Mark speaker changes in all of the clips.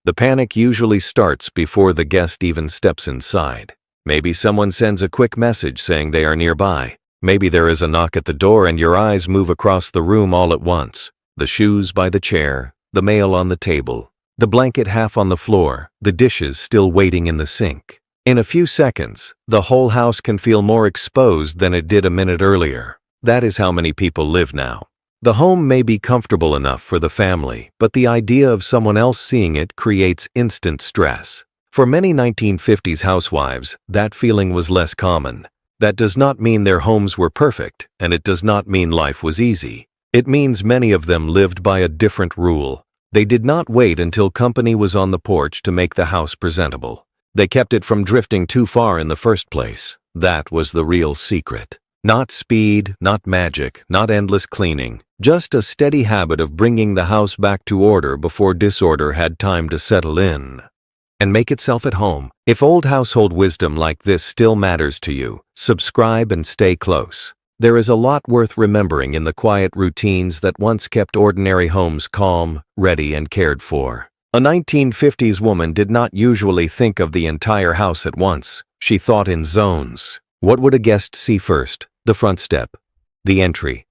Speaker 1: The panic usually starts before the guest even steps inside. Maybe someone sends a quick message saying they are nearby. Maybe there is a knock at the door and your eyes move across the room all at once. The shoes by the chair, the mail on the table, the blanket half on the floor, the dishes still waiting in the sink. In a few seconds, the whole house can feel more exposed than it did a minute earlier. That is how many people live now. The home may be comfortable enough for the family, but the idea of someone else seeing it creates instant stress. For many 1950s housewives, that feeling was less common. That does not mean their homes were perfect, and it does not mean life was easy. It means many of them lived by a different rule. They did not wait until company was on the porch to make the house presentable. They kept it from drifting too far in the first place. That was the real secret. Not speed, not magic, not endless cleaning, just a steady habit of bringing the house back to order before disorder had time to settle in and make itself at home. If old household wisdom like this still matters to you, subscribe and stay close. There is a lot worth remembering in the quiet routines that once kept ordinary homes calm, ready, and cared for. A 1950s woman did not usually think of the entire house at once. She thought in zones. What would a guest see first? The front step, the entry,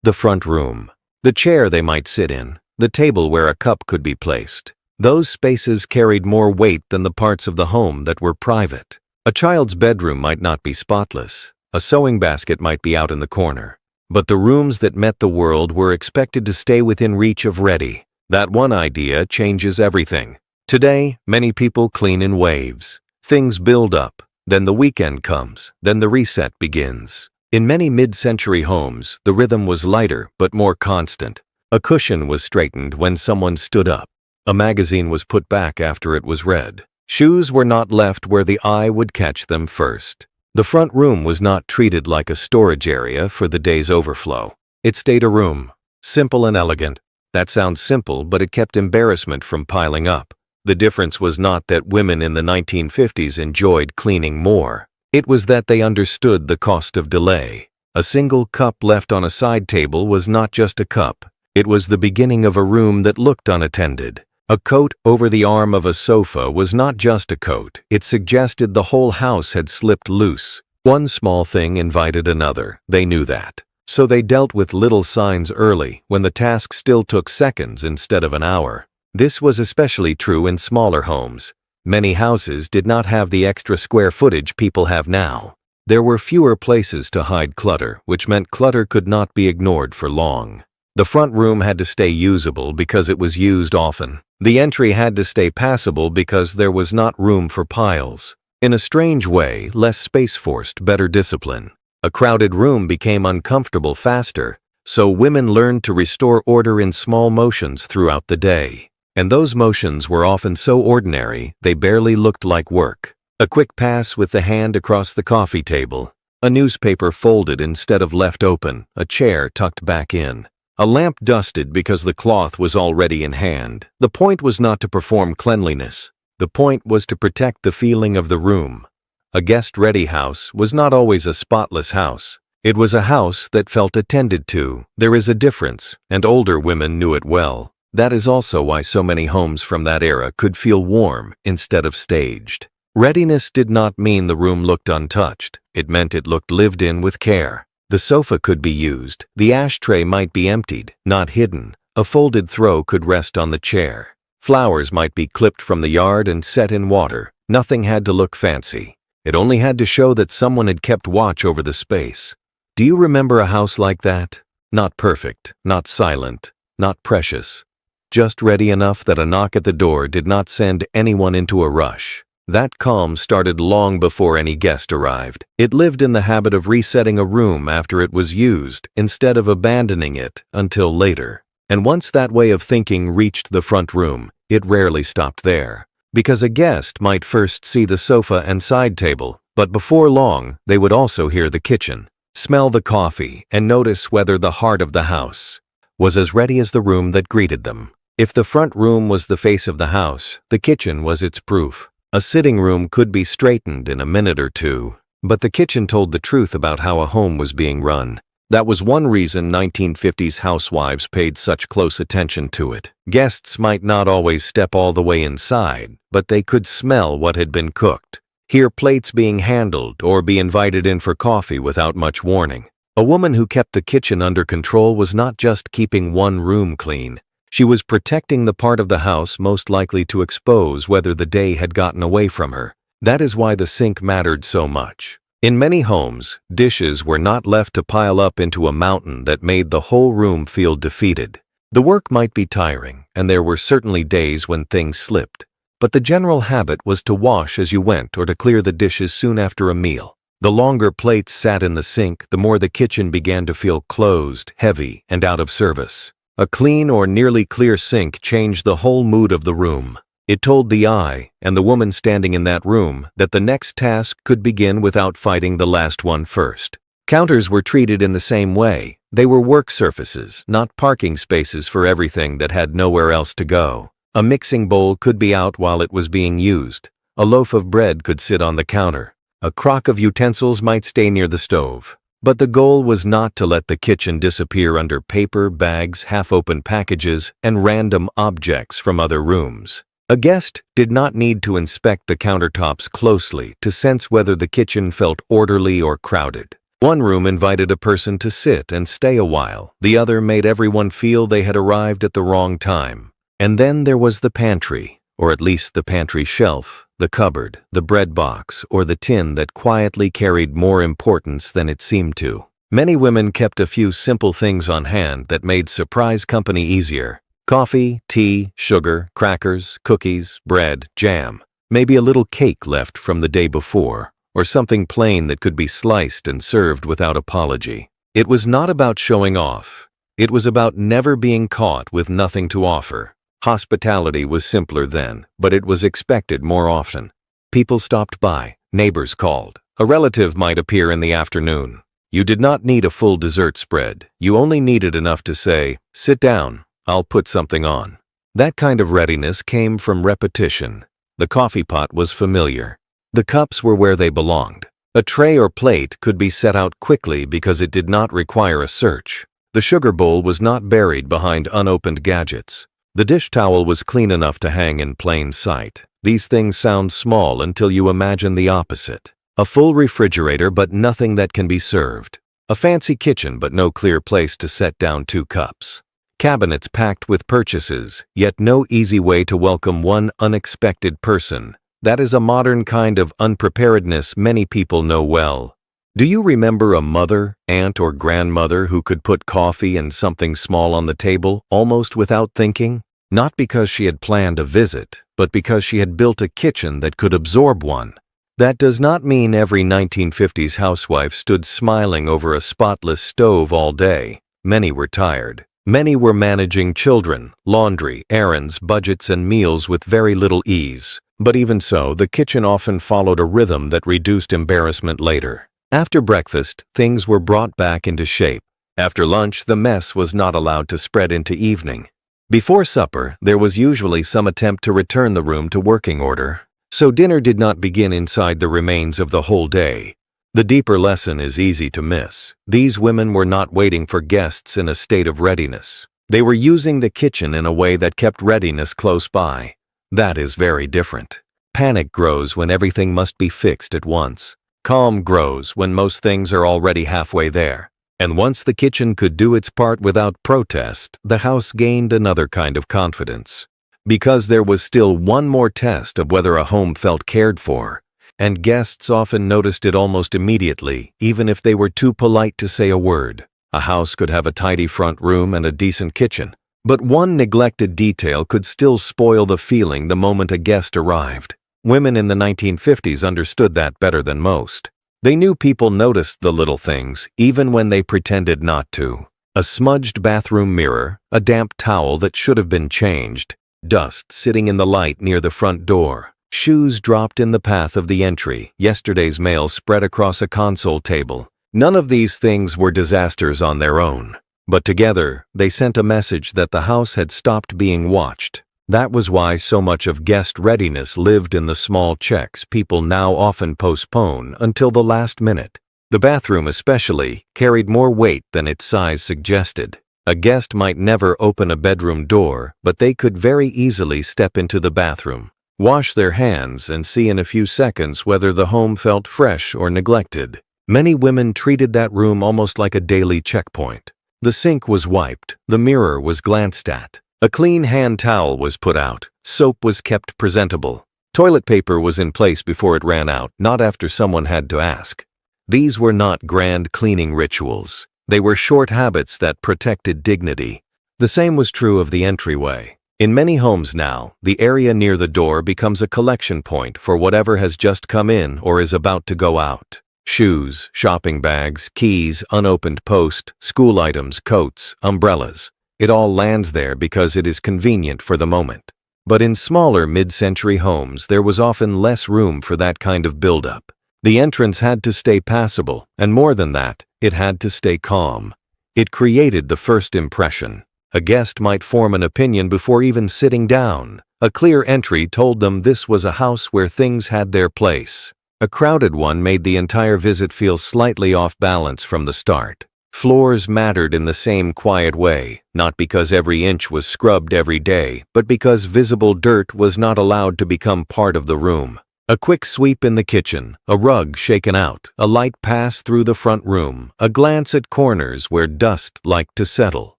Speaker 1: the front room, the chair they might sit in, the table where a cup could be placed. Those spaces carried more weight than the parts of the home that were private. A child's bedroom might not be spotless. A sewing basket might be out in the corner. But the rooms that met the world were expected to stay within reach of ready. That one idea changes everything. Today, many people clean in waves. Things build up. Then the weekend comes. Then the reset begins. In many mid-century homes, the rhythm was lighter but more constant. A cushion was straightened when someone stood up. A magazine was put back after it was read. Shoes were not left where the eye would catch them first. The front room was not treated like a storage area for the day's overflow. It stayed a room, simple and elegant. That sounds simple, but it kept embarrassment from piling up. The difference was not that women in the 1950s enjoyed cleaning more. It was that they understood the cost of delay. A single cup left on a side table was not just a cup. It was the beginning of a room that looked unattended. A coat over the arm of a sofa was not just a coat. It suggested the whole house had slipped loose. One small thing invited another. They knew that. So they dealt with little signs early, when the task still took seconds instead of an hour. This was especially true in smaller homes. Many houses did not have the extra square footage people have now. There were fewer places to hide clutter, which meant clutter could not be ignored for long. The front room had to stay usable because it was used often. The entry had to stay passable because there was not room for piles. In a strange way, less space forced better discipline. A crowded room became uncomfortable faster, so women learned to restore order in small motions throughout the day. And those motions were often so ordinary, they barely looked like work. A quick pass with the hand across the coffee table. A newspaper folded instead of left open. A chair tucked back in. A lamp dusted because the cloth was already in hand. The point was not to perform cleanliness. The point was to protect the feeling of the room. A guest-ready house was not always a spotless house. It was a house that felt attended to. There is a difference, and older women knew it well. That is also why so many homes from that era could feel warm instead of staged. Readiness did not mean the room looked untouched. It meant it looked lived in with care. The sofa could be used. The ashtray might be emptied, not hidden. A folded throw could rest on the chair. Flowers might be clipped from the yard and set in water. Nothing had to look fancy. It only had to show that someone had kept watch over the space. Do you remember a house like that? Not perfect, not silent, not precious. Just ready enough that a knock at the door did not send anyone into a rush. That calm started long before any guest arrived. It lived in the habit of resetting a room after it was used, instead of abandoning it until later. And once that way of thinking reached the front room, it rarely stopped there. Because a guest might first see the sofa and side table, but before long, they would also hear the kitchen, smell the coffee, and notice whether the heart of the house was as ready as the room that greeted them. If the front room was the face of the house, the kitchen was its proof. A sitting room could be straightened in a minute or two, but the kitchen told the truth about how a home was being run. That was one reason 1950s housewives paid such close attention to it. Guests might not always step all the way inside, but they could smell what had been cooked, hear plates being handled, or be invited in for coffee without much warning. A woman who kept the kitchen under control was not just keeping one room clean. She was protecting the part of the house most likely to expose whether the day had gotten away from her. That is why the sink mattered so much. In many homes, dishes were not left to pile up into a mountain that made the whole room feel defeated. The work might be tiring, and there were certainly days when things slipped, but the general habit was to wash as you went or to clear the dishes soon after a meal. The longer plates sat in the sink, the more the kitchen began to feel closed, heavy, and out of service. A clean or nearly clear sink changed the whole mood of the room. It told the eye, and the woman standing in that room, that the next task could begin without fighting the last one first. Counters were treated in the same way. They were work surfaces, not parking spaces for everything that had nowhere else to go. A mixing bowl could be out while it was being used. A loaf of bread could sit on the counter. A crock of utensils might stay near the stove. But the goal was not to let the kitchen disappear under paper, bags, half-open packages, and random objects from other rooms. A guest did not need to inspect the countertops closely to sense whether the kitchen felt orderly or crowded. One room invited a person to sit and stay a while. The other made everyone feel they had arrived at the wrong time. And then there was the pantry, or at least the pantry shelf, the cupboard, the bread box, or the tin that quietly carried more importance than it seemed to. Many women kept a few simple things on hand that made surprise company easier. Coffee, tea, sugar, crackers, cookies, bread, jam, maybe a little cake left from the day before, or something plain that could be sliced and served without apology. It was not about showing off. It was about never being caught with nothing to offer. Hospitality was simpler then, but it was expected more often. People stopped by, neighbors called. A relative might appear in the afternoon. You did not need a full dessert spread. You only needed enough to say, "Sit down. I'll put something on." That kind of readiness came from repetition. The coffee pot was familiar. The cups were where they belonged. A tray or plate could be set out quickly because it did not require a search. The sugar bowl was not buried behind unopened gadgets. The dish towel was clean enough to hang in plain sight. These things sound small until you imagine the opposite. A full refrigerator but nothing that can be served. A fancy kitchen but no clear place to set down 2 cups. Cabinets packed with purchases, yet no easy way to welcome one unexpected person. That is a modern kind of unpreparedness many people know well. Do you remember a mother, aunt, or grandmother who could put coffee and something small on the table almost without thinking? Not because she had planned a visit, but because she had built a kitchen that could absorb one. That does not mean every 1950s housewife stood smiling over a spotless stove all day. Many were tired. Many were managing children, laundry, errands, budgets, and meals with very little ease. But even so, the kitchen often followed a rhythm that reduced embarrassment later. After breakfast, things were brought back into shape. After lunch, the mess was not allowed to spread into evening. Before supper, there was usually some attempt to return the room to working order. So dinner did not begin inside the remains of the whole day. The deeper lesson is easy to miss. These women were not waiting for guests in a state of readiness. They were using the kitchen in a way that kept readiness close by. That is very different. Panic grows when everything must be fixed at once. Calm grows when most things are already halfway there. And once the kitchen could do its part without protest, the house gained another kind of confidence. Because there was still one more test of whether a home felt cared for. And guests often noticed it almost immediately, even if they were too polite to say a word. A house could have a tidy front room and a decent kitchen, but one neglected detail could still spoil the feeling the moment a guest arrived. Women in the 1950s understood that better than most. They knew people noticed the little things, even when they pretended not to. A smudged bathroom mirror, a damp towel that should have been changed, dust sitting in the light near the front door. Shoes dropped in the path of the entry, yesterday's mail spread across a console table. None of these things were disasters on their own, but together they sent a message that the house had stopped being watched. That was why so much of guest readiness lived in the small checks people now often postpone until the last minute. The bathroom especially carried more weight than its size suggested. A guest might never open a bedroom door, but they could very easily step into the bathroom, wash their hands, and see in a few seconds whether the home felt fresh or neglected. Many women treated that room almost like a daily checkpoint. The sink was wiped, the mirror was glanced at, a clean hand towel was put out, soap was kept presentable. Toilet paper was in place before it ran out, not after someone had to ask. These were not grand cleaning rituals. They were short habits that protected dignity. The same was true of the entryway. In many homes now, the area near the door becomes a collection point for whatever has just come in or is about to go out. Shoes, shopping bags, keys, unopened post, school items, coats, umbrellas. It all lands there because it is convenient for the moment. But in smaller mid-century homes, there was often less room for that kind of buildup. The entrance had to stay passable, and more than that, it had to stay calm. It created the first impression. A guest might form an opinion before even sitting down. A clear entry told them this was a house where things had their place. A crowded one made the entire visit feel slightly off balance from the start. Floors mattered in the same quiet way, not because every inch was scrubbed every day, but because visible dirt was not allowed to become part of the room. A quick sweep in the kitchen, a rug shaken out, a light pass through the front room, a glance at corners where dust liked to settle.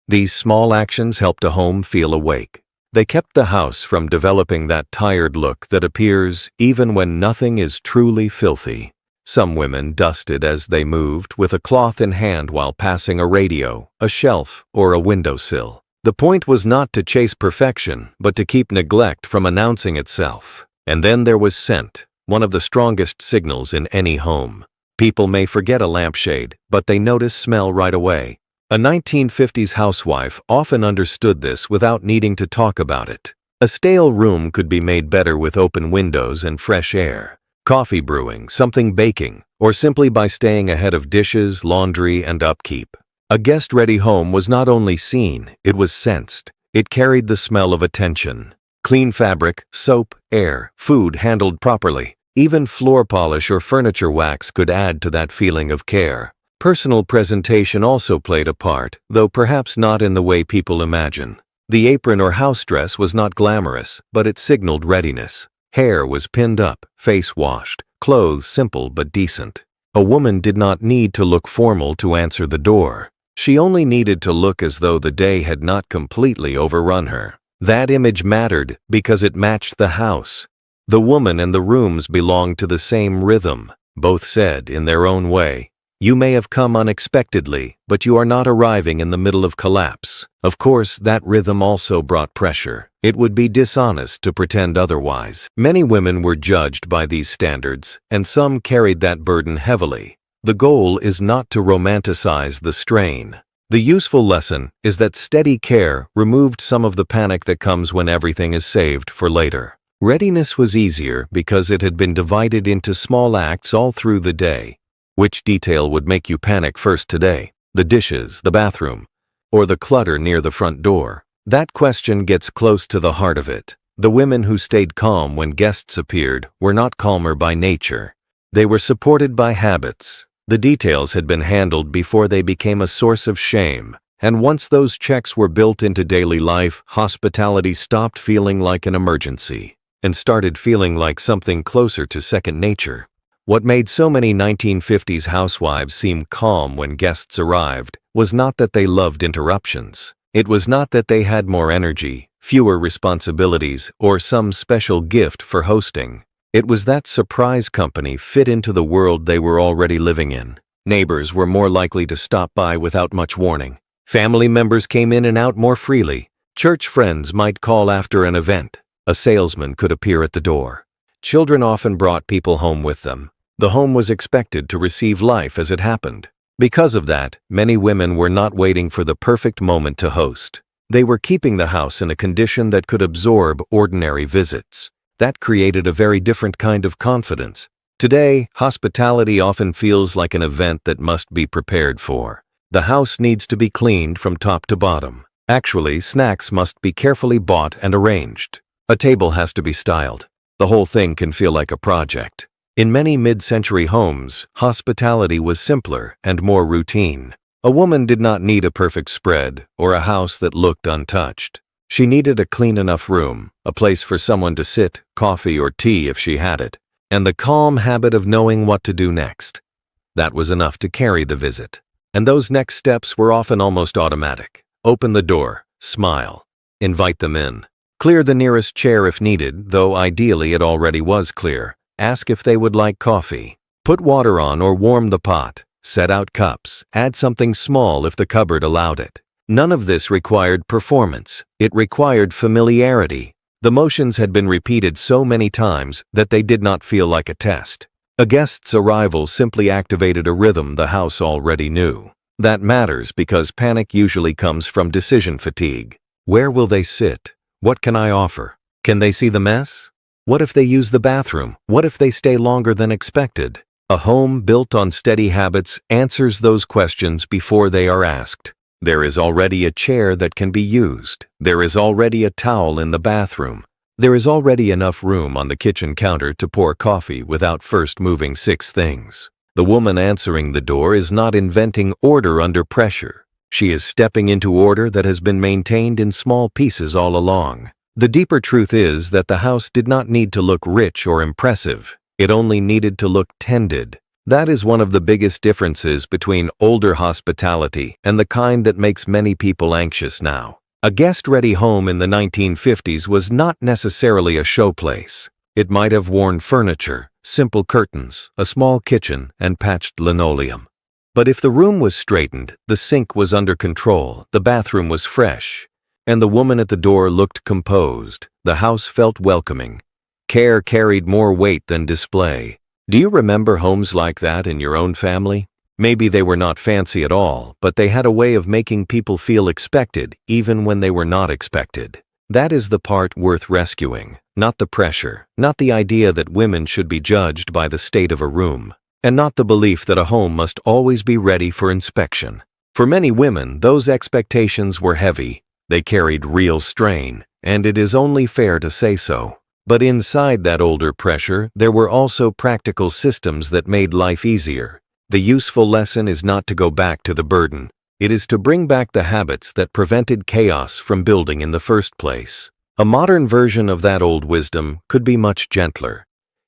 Speaker 1: These small actions helped a home feel awake. They kept the house from developing that tired look that appears even when nothing is truly filthy. Some women dusted as they moved, with a cloth in hand while passing a radio, a shelf, or a windowsill. The point was not to chase perfection, but to keep neglect from announcing itself. And then there was scent, one of the strongest signals in any home. People may forget a lampshade, but they notice smell right away. A 1950s housewife often understood this without needing to talk about it. A stale room could be made better with open windows and fresh air. Coffee brewing, something baking, or simply by staying ahead of dishes, laundry, and upkeep. A guest-ready home was not only seen, it was sensed. It carried the smell of attention. Clean fabric, soap, air, food handled properly. Even floor polish or furniture wax could add to that feeling of care. Personal presentation also played a part, though perhaps not in the way people imagine. The apron or house dress was not glamorous, but it signaled readiness. Hair was pinned up, face washed, clothes simple but decent. A woman did not need to look formal to answer the door. She only needed to look as though the day had not completely overrun her. That image mattered because it matched the house. The woman and the rooms belonged to the same rhythm. Both said, in their own way, "You may have come unexpectedly, but you are not arriving in the middle of collapse." Of course, that rhythm also brought pressure. It would be dishonest to pretend otherwise. Many women were judged by these standards, and some carried that burden heavily. The goal is not to romanticize the strain. The useful lesson is that steady care removed some of the panic that comes when everything is saved for later. Readiness was easier because it had been divided into small acts all through the day. Which detail would make you panic first today? The dishes, the bathroom, or the clutter near the front door? That question gets close to the heart of it. The women who stayed calm when guests appeared were not calmer by nature. They were supported by habits. The details had been handled before they became a source of shame, and once those checks were built into daily life, hospitality stopped feeling like an emergency and started feeling like something closer to second nature. What made so many 1950s housewives seem calm when guests arrived was not that they loved interruptions. It was not that they had more energy, fewer responsibilities, or some special gift for hosting. It was that surprise company fit into the world they were already living in. Neighbors were more likely to stop by without much warning. Family members came in and out more freely. Church friends might call after an event. A salesman could appear at the door. Children often brought people home with them. The home was expected to receive life as it happened. Because of that, many women were not waiting for the perfect moment to host. They were keeping the house in a condition that could absorb ordinary visits. That created a very different kind of confidence. Today, hospitality often feels like an event that must be prepared for. The house needs to be cleaned from top to bottom. Actually, snacks must be carefully bought and arranged. A table has to be styled. The whole thing can feel like a project. In many mid-century homes, hospitality was simpler and more routine. A woman did not need a perfect spread or a house that looked untouched. She needed a clean enough room, a place for someone to sit, coffee or tea if she had it, and the calm habit of knowing what to do next. That was enough to carry the visit. And those next steps were often almost automatic. Open the door, smile, invite them in. Clear the nearest chair if needed, though ideally it already was clear. Ask if they would like coffee. Put water on or warm the pot. Set out cups. Add something small if the cupboard allowed it. None of this required performance. It required familiarity. The motions had been repeated so many times that they did not feel like a test. A guest's arrival simply activated a rhythm the house already knew. That matters because panic usually comes from decision fatigue. Where will they sit? What can I offer? Can they see the mess? What if they use the bathroom? What if they stay longer than expected? A home built on steady habits answers those questions before they are asked. There is already a chair that can be used. There is already a towel in the bathroom. There is already enough room on the kitchen counter to pour coffee without first moving 6 things. The woman answering the door is not inventing order under pressure. She is stepping into order that has been maintained in small pieces all along. The deeper truth is that the house did not need to look rich or impressive. It only needed to look tended. That is one of the biggest differences between older hospitality and the kind that makes many people anxious now. A guest-ready home in the 1950s was not necessarily a showplace. It might have worn furniture, simple curtains, a small kitchen, and patched linoleum. But if the room was straightened, the sink was under control, the bathroom was fresh, and the woman at the door looked composed, the house felt welcoming. Care carried more weight than display. Do you remember homes like that in your own family? Maybe they were not fancy at all, but they had a way of making people feel expected even when they were not expected. That is the part worth rescuing, not the pressure, not the idea that women should be judged by the state of a room, and not the belief that a home must always be ready for inspection. For many women, those expectations were heavy. They carried real strain, and it is only fair to say so. But inside that older pressure, there were also practical systems that made life easier. The useful lesson is not to go back to the burden. It is to bring back the habits that prevented chaos from building in the first place. A modern version of that old wisdom could be much gentler.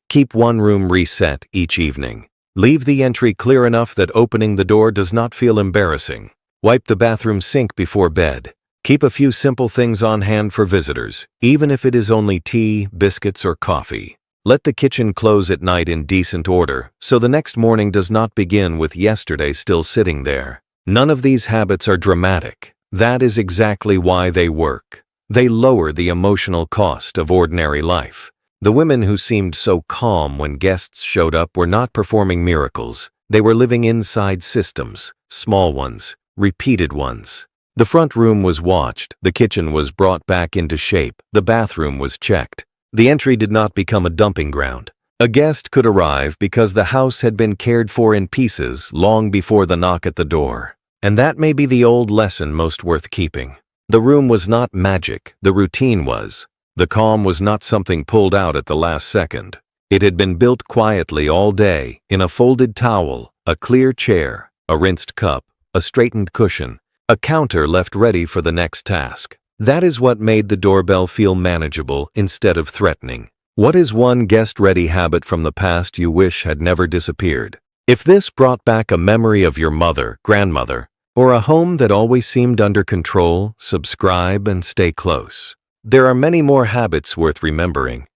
Speaker 1: Keep one room reset each evening. Leave the entry clear enough that opening the door does not feel embarrassing. Wipe the bathroom sink before bed. Keep a few simple things on hand for visitors, even if it is only tea, biscuits, or coffee. Let the kitchen close at night in decent order, so the next morning does not begin with yesterday still sitting there. None of these habits are dramatic. That is exactly why they work. They lower the emotional cost of ordinary life. The women who seemed so calm when guests showed up were not performing miracles. They were living inside systems, small ones, repeated ones. The front room was watched, the kitchen was brought back into shape, the bathroom was checked. The entry did not become a dumping ground. A guest could arrive because the house had been cared for in pieces long before the knock at the door. And that may be the old lesson most worth keeping. The room was not magic, the routine was. The calm was not something pulled out at the last second. It had been built quietly all day, in a folded towel, a clear chair, a rinsed cup, a straightened cushion, a counter left ready for the next task. That is what made the doorbell feel manageable instead of threatening. What is one guest-ready habit from the past you wish had never disappeared? If this brought back a memory of your mother, grandmother, or a home that always seemed under control, subscribe and stay close. There are many more habits worth remembering,